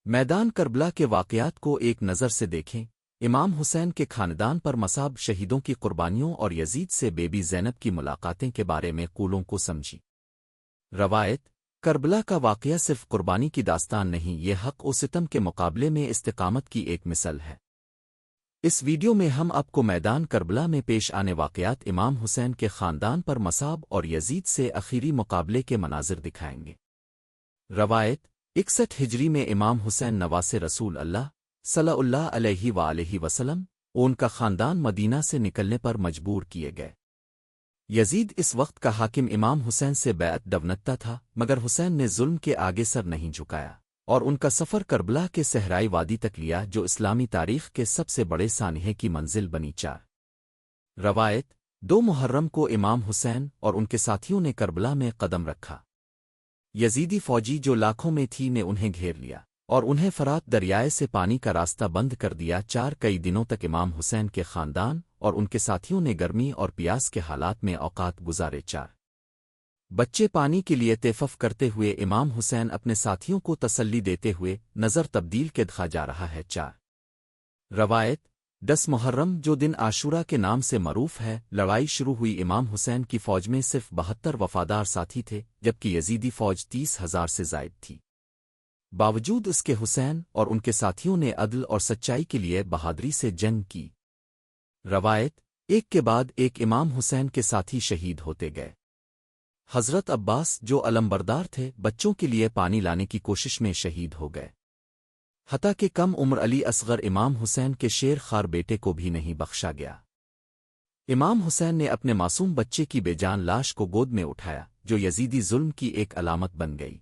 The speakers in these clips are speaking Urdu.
میدان کربلا کے واقعات کو ایک نظر سے دیکھیں۔ امام حسین کے خاندان پر مصاب شہیدوں کی قربانیوں اور یزید سے بیبی زینب کی ملاقاتیں کے بارے میں قولوں کو سمجھی۔ روایت: کربلا کا واقعہ صرف قربانی کی داستان نہیں، یہ حق و ستم کے مقابلے میں استقامت کی ایک مثال ہے۔ اس ویڈیو میں ہم آپ کو میدان کربلا میں پیش آنے واقعات امام حسین کے خاندان پر مصاب اور یزید سے اخیری مقابلے کے مناظر دکھائیں گے۔ روایت: 61 ہجری میں امام حسین نواسے رسول اللہ صلی اللہ علیہ وآلہ وسلم ان کا خاندان مدینہ سے نکلنے پر مجبور کیے گئے۔ یزید اس وقت کا حاکم امام حسین سے بیعت دونتا تھا، مگر حسین نے ظلم کے آگے سر نہیں جھکایا اور ان کا سفر کربلا کے صحرائی وادی تک لیا، جو اسلامی تاریخ کے سب سے بڑے سانحے کی منزل بنی۔ روایت: 2 محرم کو امام حسین اور ان کے ساتھیوں نے کربلا میں قدم رکھا۔ یزیدی فوجی جو لاکھوں میں تھی نے انہیں گھیر لیا اور انہیں فرات دریائے سے پانی کا راستہ بند کر دیا۔ کئی دنوں تک امام حسین کے خاندان اور ان کے ساتھیوں نے گرمی اور پیاس کے حالات میں اوقات گزارے۔ بچے پانی کے لیے تیفف کرتے ہوئے امام حسین اپنے ساتھیوں کو تسلی دیتے ہوئے نظر تبدیل کے دکھا جا رہا ہے۔ روایت: 10 محرم جو دن عاشورہ کے نام سے معروف ہے، لڑائی شروع ہوئی۔ امام حسین کی فوج میں صرف 72 وفادار ساتھی تھے، جبکہ یزیدی فوج 30,000 سے زائد تھی۔ باوجود اس کے حسین اور ان کے ساتھیوں نے عدل اور سچائی کے لیے بہادری سے جنگ کی۔ روایت: ایک کے بعد ایک امام حسین کے ساتھی شہید ہوتے گئے۔ حضرت عباس جو علمبردار تھے، بچوں کے لیے پانی لانے کی کوشش میں شہید ہو گئے۔ حتیٰ کہ کم عمر علی اصغر امام حسین کے شیر خوار بیٹے کو بھی نہیں بخشا گیا۔ امام حسین نے اپنے معصوم بچے کی بے جان لاش کو گود میں اٹھایا، جو یزیدی ظلم کی ایک علامت بن گئی۔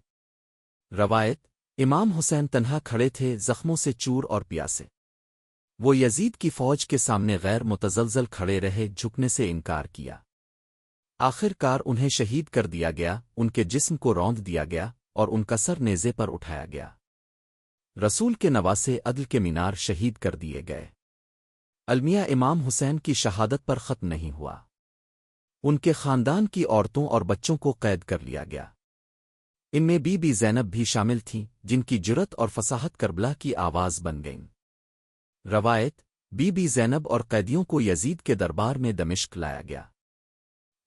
روایت: امام حسین تنہا کھڑے تھے، زخموں سے چور اور پیاسے۔ وہ یزید کی فوج کے سامنے غیر متزلزل کھڑے رہے، جھکنے سے انکار کیا۔ آخر کار انہیں شہید کر دیا گیا، ان کے جسم کو روند دیا گیا اور ان کا سر نیزے پر اٹھایا گیا۔ رسول کے نواسے عدل کے مینار شہید کر دیے گئے۔ المیہ امام حسین کی شہادت پر ختم نہیں ہوا۔ ان کے خاندان کی عورتوں اور بچوں کو قید کر لیا گیا۔ ان میں بی بی زینب بھی شامل تھیں، جن کی جرت اور فصاحت کربلا کی آواز بن گئیں۔ روایت: بی بی زینب اور قیدیوں کو یزید کے دربار میں دمشق لایا گیا۔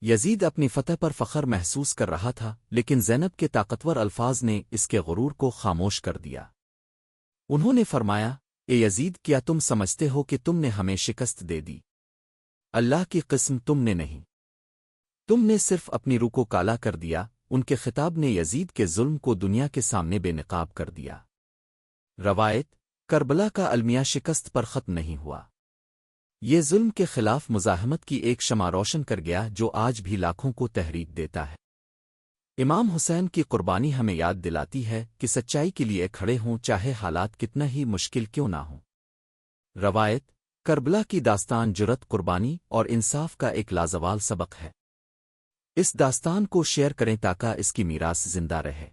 یزید اپنی فتح پر فخر محسوس کر رہا تھا، لیکن زینب کے طاقتور الفاظ نے اس کے غرور کو خاموش کر دیا۔ انہوں نے فرمایا: اے یزید، کیا تم سمجھتے ہو کہ تم نے ہمیں شکست دے دی؟ اللہ کی قسم تم نے نہیں، تم نے صرف اپنی روح کو کالا کر دیا۔ ان کے خطاب نے یزید کے ظلم کو دنیا کے سامنے بے نقاب کر دیا۔ روایت: کربلا کا المیہ شکست پر ختم نہیں ہوا۔ یہ ظلم کے خلاف مزاحمت کی ایک شمع روشن کر گیا، جو آج بھی لاکھوں کو تحریک دیتا ہے۔ امام حسین کی قربانی ہمیں یاد دلاتی ہے کہ سچائی کے لیے کھڑے ہوں، چاہے حالات کتنا ہی مشکل کیوں نہ ہوں۔ روایت: کربلا کی داستان جرت، قربانی اور انصاف کا ایک لازوال سبق ہے۔ اس داستان کو شیئر کریں تاکہ اس کی میراث زندہ رہے۔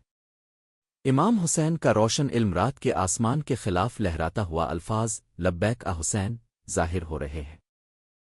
امام حسین کا روشن علم رات کے آسمان کے خلاف لہراتا ہوا الفاظ لبیک حسین ظاہر ہو رہے ہیں۔